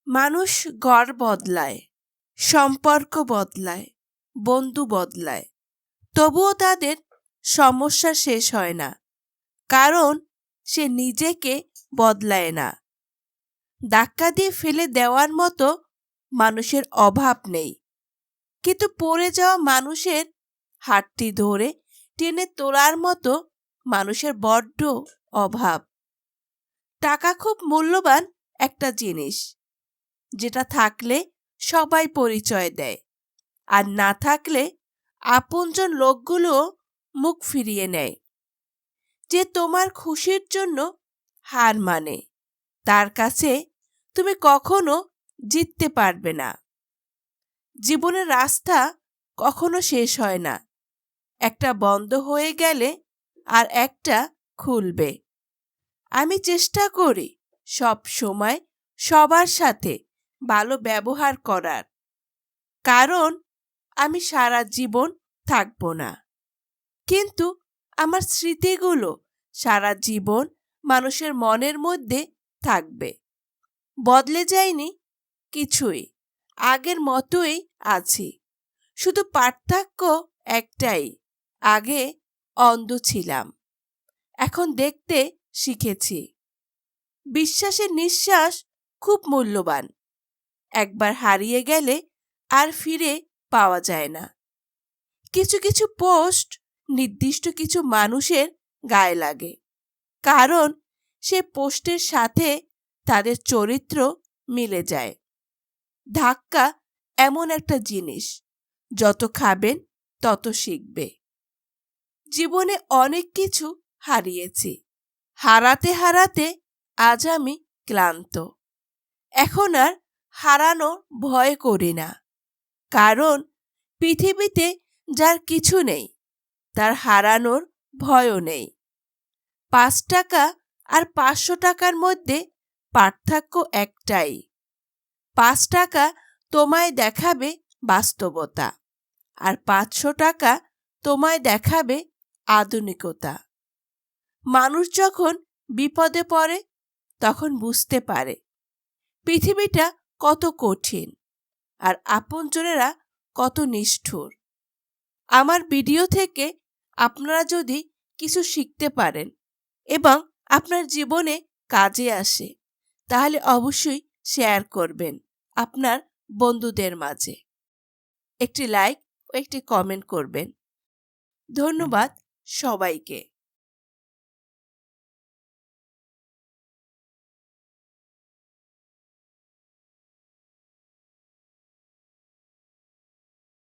মানুষ ঘর বদলায়, সম্পর্ক বদলায়, বন্ধু বদলায়, তবুও তাদের সমস্যা শেষ হয় না, কারণ সে নিজেকে বদলায় না। ধাক্কা দিয়ে ফেলে দেওয়ার মতো মানুষের অভাব নেই, কিন্তু পড়ে যাওয়া মানুষের হাতটি ধরে টেনে তোলার মতো মানুষের বড্ড অভাব। টাকা খুব মূল্যবান একটা জিনিস, যেটা থাকলে সবাই পরিচয় দেয়, আর না থাকলে আপনজন লোকগুলো মুখ ফিরিয়ে নেয়। যে তোমার খুশির জন্য হার মানে, তার কাছে তুমি কখনো জিততে পারবে না। জীবনের রাস্তা কখনো শেষ হয় না, একটা বন্ধ হয়ে গেলে আর একটা খুলবে। আমি চেষ্টা করি সব সময় সবার সাথে ভালো ব্যবহার করার, কারণ আমি সারা জীবন থাকব না, কিন্তু আমার স্মৃতিগুলো সারা জীবন মানুষের মনের মধ্যে থাকবে। বদলে যায়নি কিছুই, আগের মতোই আছি, শুধু পার্থক্য একটাই, আগে অন্ধ ছিলাম, এখন দেখতে শিখেছি। বিশ্বাসের নিঃশ্বাস খুব মূল্যবান, একবার হারিয়ে গেলে আর ফিরে পাওয়া যায় না। কিছু কিছু পোস্ট নির্দিষ্ট কিছু মানুষের গায়ে লাগে, কারণ সে পোস্টের সাথে তাদের চরিত্র মিলে যায়। ধাক্কা এমন একটা জিনিস, যত খাবেন তত শিখবে। জীবনে অনেক কিছু হারিয়েছি, হারাতে হারাতে আজ আমি ক্লান্ত। এখন আর হারানোর ভয় করি না, কারণ পৃথিবীতে যার কিছু নেই তার হারানোর ভয়ও নেই। ৫ টাকা আর ৫০০ টাকার মধ্যে পার্থক্য একটাই, ৫ টাকা তোমায় দেখাবে বাস্তবতা, আর ৫০০ টাকা তোমায় দেখাবে আধুনিকতা। মানুষ যখন বিপদে পড়ে তখন বুঝতে পারে পৃথিবীটা কত কঠিন, আর আপনজনেরা কত নিষ্ঠুর। আমার ভিডিও থেকে আপনারা যদি কিছু শিখতে পারেন এবং আপনার জীবনে কাজে আসে, তাহলে অবশ্যই শেয়ার করবেন আপনার বন্ধুদের মাঝে। একটি লাইক ও একটি কমেন্ট করবেন। ধন্যবাদ সবাইকে।